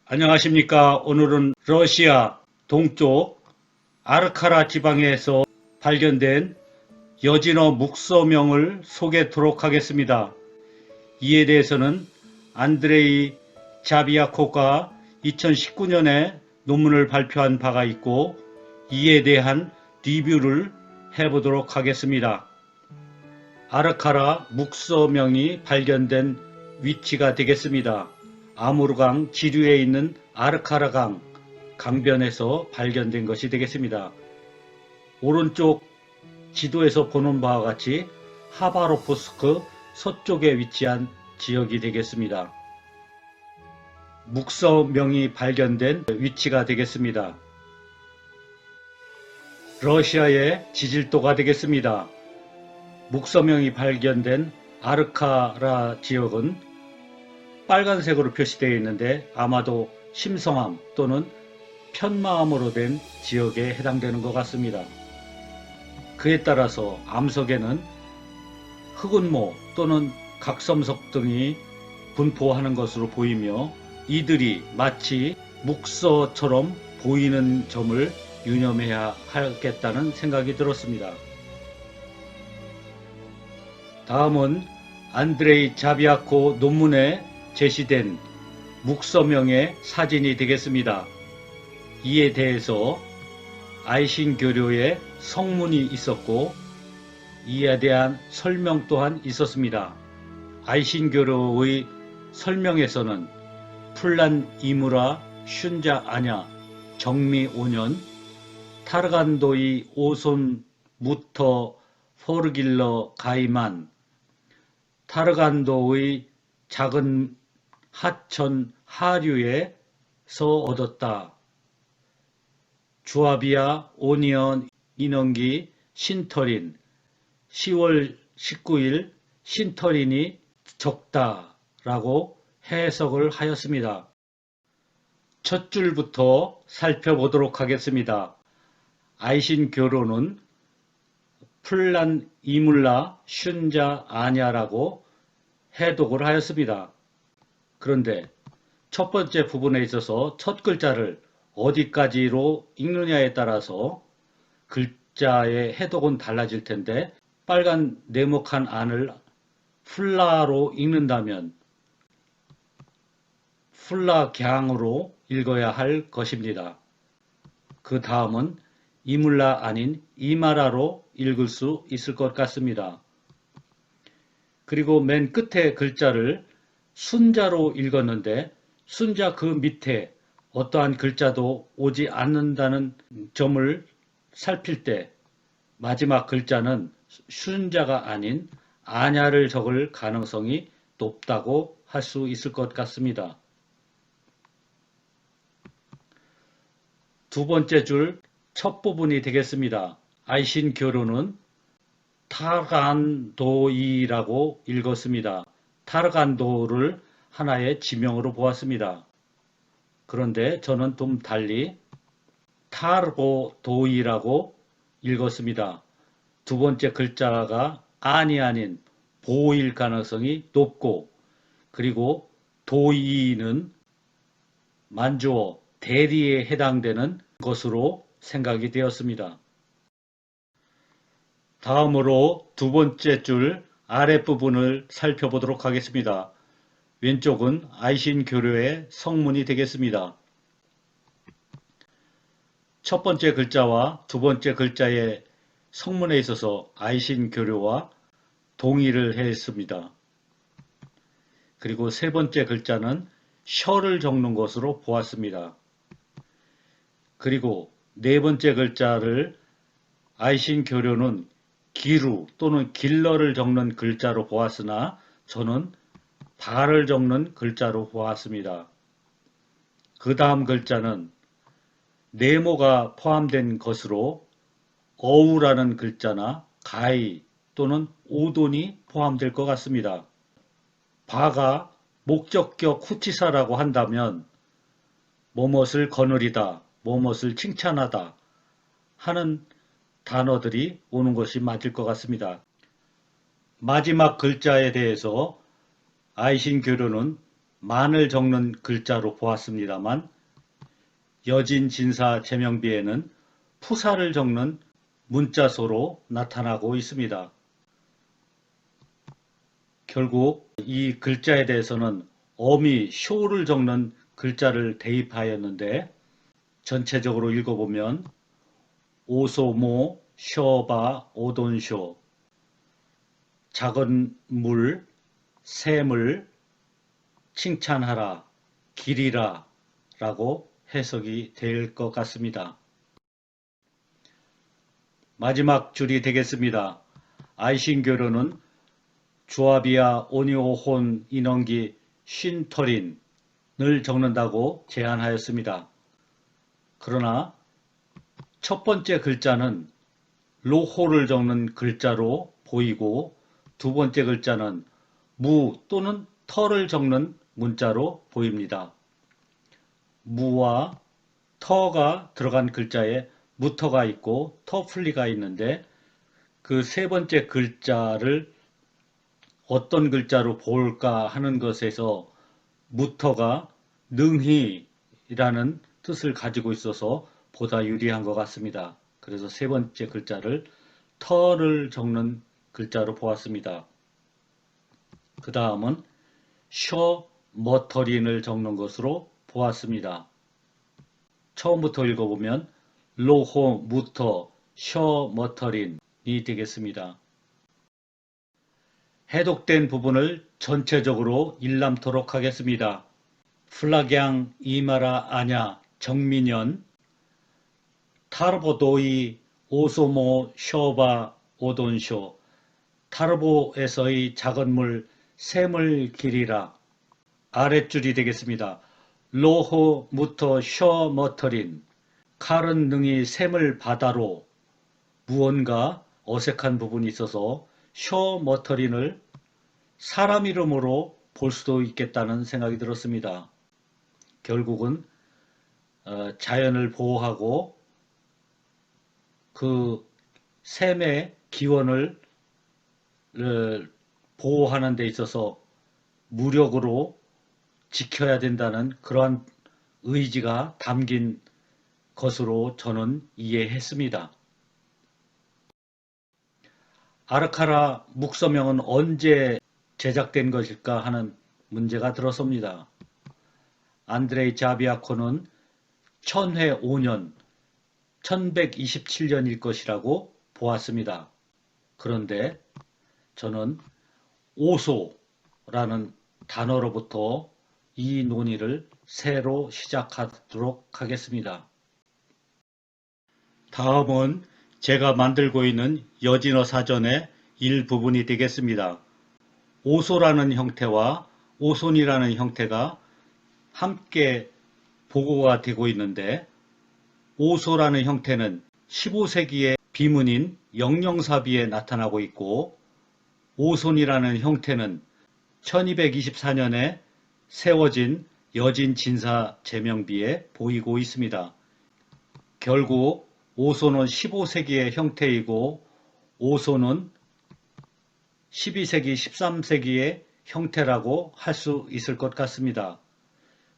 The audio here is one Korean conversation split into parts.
안녕하십니까. 오늘은 러시아 동쪽 아르카라 지방에서 발견된 여진어 묵서명을 소개하도록 하겠습니다. 이에 대해서는 안드레이 자비아코가 2019년에 논문을 발표한 바가 있고 이에 대한 리뷰를 해보도록 하겠습니다. 아르카라 묵서명이 발견된 위치가 되겠습니다. 아무르강 지류에 있는 아르카라강 강변에서 발견된 것이 되겠습니다. 오른쪽 지도에서 보는 바와 같이 하바로프스크 서쪽에 위치한 지역이 되겠습니다. 묵서명이 발견된 위치가 되겠습니다. 러시아의 지질도가 되겠습니다. 묵서명이 발견된 아르카라 지역은 빨간색으로 표시되어 있는데 아마도 심성암 또는 편마암으로 된 지역에 해당되는 것 같습니다. 그에 따라서 암석에는 흑운모 또는 각섬석 등이 분포하는 것으로 보이며 이들이 마치 묵서처럼 보이는 점을 유념해야 하겠다는 생각이 들었습니다. 다음은 안드레이 자비아코 논문에 제시된 묵서명의 사진이 되겠습니다. 이에 대해서 아이신교료의 성문이 있었고 이에 대한 설명 또한 있었습니다. 아이신교료의 설명에서는 플란 이무라 슌자 아냐 정미 5년 타르간도이 오손 무터 포르길러 가이만 타르간도의 작은 하천 하류에서 얻었다. 주아비아 오니언 인원기 신터린 10월 19일 신터린이 적다라고 해석을 하였습니다. 첫 줄부터 살펴보도록 하겠습니다. 아이신교로는 플란 이물라 슌자 아냐라고 해독을 하였습니다. 그런데 첫 번째 부분에 있어서 첫 글자를 어디까지로 읽느냐에 따라서 글자의 해독은 달라질 텐데 빨간 네모칸 안을 플라로 읽는다면 플라갱으로 읽어야 할 것입니다. 그 다음은 이물라 아닌 이마라로 읽을 수 있을 것 같습니다. 그리고 맨 끝에 글자를 순자로 읽었는데 순자 그 밑에 어떠한 글자도 오지 않는다는 점을 살필 때 마지막 글자는 순자가 아닌 아냐를 적을 가능성이 높다고 할 수 있을 것 같습니다. 두 번째 줄 첫 부분이 되겠습니다. 아이신교로는 타르간도이라고 읽었습니다. 타르간도를 하나의 지명으로 보았습니다. 그런데 저는 좀 달리 타르고도이라고 읽었습니다. 두 번째 글자가 안이 아닌 보일 가능성이 높고 그리고 도이는 만주어 대리에 해당되는 것으로 생각이 되었습니다. 다음으로 두 번째 줄 아랫부분을 살펴보도록 하겠습니다. 왼쪽은 아이신교료의 성문이 되겠습니다. 첫 번째 글자와 두 번째 글자의 성문에 있어서 아이신교료와 동의를 했습니다. 그리고 세 번째 글자는 셔를 적는 것으로 보았습니다. 그리고 네 번째 글자를 아이신교료는 기루 또는 길러를 적는 글자로 보았으나 저는 발을 적는 글자로 보았습니다. 그 다음 글자는 네모가 포함된 것으로 어우라는 글자나 가이 또는 오돈이 포함될 것 같습니다. 바가 목적격 후치사라고 한다면 뭐뭇을 거느리다, 뭐뭇을 칭찬하다 하는 단어들이 오는 것이 맞을 것 같습니다. 마지막 글자에 대해서 아이신교료는 만을 적는 글자로 보았습니다만 여진 진사 제명비에는 푸사를 적는 문자소로 나타나고 있습니다. 결국 이 글자에 대해서는 어미 쇼를 적는 글자를 대입하였는데 전체적으로 읽어보면 오소모 쇼바 오돈쇼 작은 물, 샘을 칭찬하라, 기리라 라고 해석이 될 것 같습니다. 마지막 줄이 되겠습니다. 아이신교로는 주아비아 오니오혼 인원기 쉰터린을 적는다고 제안하였습니다. 그러나 첫 번째 글자는 로호를 적는 글자로 보이고 두 번째 글자는 무 또는 터를 적는 문자로 보입니다. 무와 터가 들어간 글자에 무터가 있고 터플리가 있는데 그 세 번째 글자를 어떤 글자로 볼까 하는 것에서 무터가 능히라는 뜻을 가지고 있어서 보다 유리한 것 같습니다. 그래서 세 번째 글자를 터를 적는 글자로 보았습니다. 그 다음은 쇼 머터린을 적는 것으로 보았습니다. 처음부터 읽어보면 로호 무터 쇼 머터린이 되겠습니다. 해독된 부분을 전체적으로 일람토록 하겠습니다. 플라갱 이마라 아냐 정민연 타르보도이 오소모 쇼바 오돈쇼 타르보에서의 작은 물 샘을 기리라. 아랫줄이 되겠습니다. 로호 무터 쇼 머터린 칼은 능히 샘을 바다로 무언가 어색한 부분이 있어서 쇼 머터린을 사람 이름으로 볼 수도 있겠다는 생각이 들었습니다. 결국은 자연을 보호하고 그 샘의 기원을 보호하는 데 있어서 무력으로 지켜야 된다는 그러한 의지가 담긴 것으로 저는 이해했습니다. 아르카라 묵서명은 언제 제작된 것일까 하는 문제가 들어섭니다. 안드레이 자비아코는 천회 5년 1127년일 것이라고 보았습니다. 그런데 저는 오소라는 단어로부터 이 논의를 새로 시작하도록 하겠습니다. 다음은 제가 만들고 있는 여진어 사전의 일부분이 되겠습니다. 오소라는 형태와 오손이라는 형태가 함께 보고가 되고 있는데 오소라는 형태는 15세기의 비문인 영영사비에 나타나고 있고 오손이라는 형태는 1224년에 세워진 여진 진사 제명비에 보이고 있습니다. 결국 오손은 15세기의 형태이고 오손은 12세기, 13세기의 형태라고 할 수 있을 것 같습니다.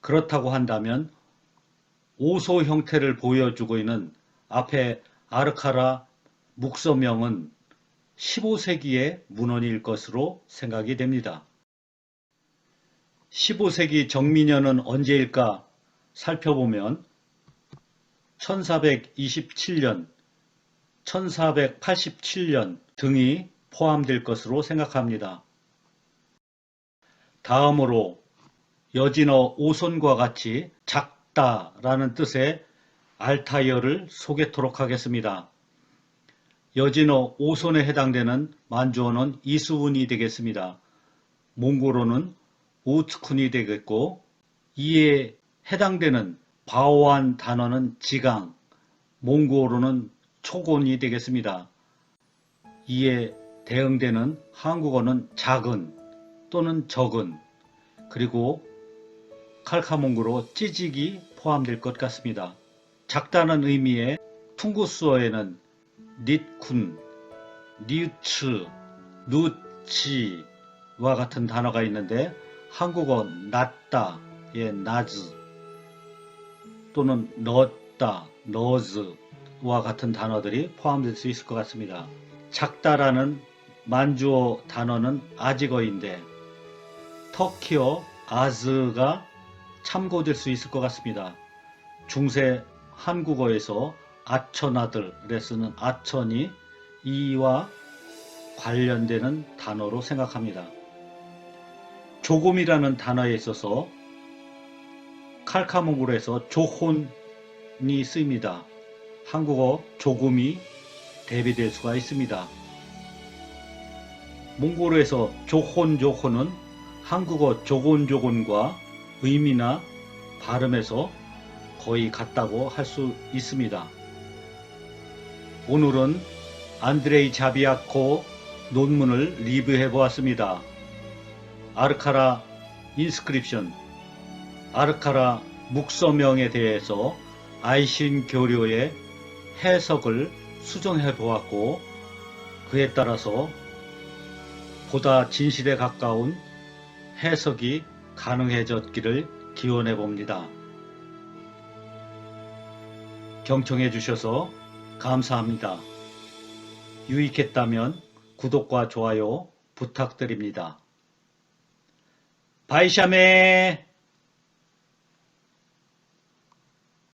그렇다고 한다면 오소 형태를 보여주고 있는 앞에 아르카라 묵서명은 15세기의 문헌일 것으로 생각이 됩니다. 15세기 정민년은 언제일까 살펴보면 1427년, 1487년 등이 포함될 것으로 생각합니다. 다음으로 여진어 오손과 같이 작다라는 뜻의 알타이어를 소개토록 하겠습니다. 여진어 오손에 해당되는 만주어는 이수운이 되겠습니다. 몽고로는 우츠쿤이 되겠고 이에 해당되는 바오한 단어는 지강, 몽고어로는 초곤이 되겠습니다. 이에 대응되는 한국어는 작은 또는 적은 그리고 칼카몽고로 찌직이 포함될 것 같습니다. 작다는 의미의 퉁구스어에는 닛쿤, 니우츠, 누치와 같은 단어가 있는데 한국어 낮다의 나즈 또는 넣었다, 너즈와 같은 단어들이 포함될 수 있을 것 같습니다. 작다라는 만주어 단어는 아직어인데 터키어 아즈가 참고될 수 있을 것 같습니다. 중세 한국어에서 아천아들에 쓰는 아천이 이와 관련되는 단어로 생각합니다. 조금이라는 단어에 있어서 칼카몽골에서 조혼이 쓰입니다. 한국어 조금이 대비될 수가 있습니다. 몽골어에서 조혼은 한국어 조곤조곤과 의미나 발음에서 거의 같다고 할 수 있습니다. 오늘은 안드레이 자비아코 논문을 리뷰해 보았습니다. 아르카라 인스크립션, 아르카라 묵서명에 대해서 아이신 교료의 해석을 수정해 보았고 그에 따라서 보다 진실에 가까운 해석이 가능해졌기를 기원해 봅니다. 경청해 주셔서 감사합니다. 유익했다면 구독과 좋아요 부탁드립니다. 바이샤메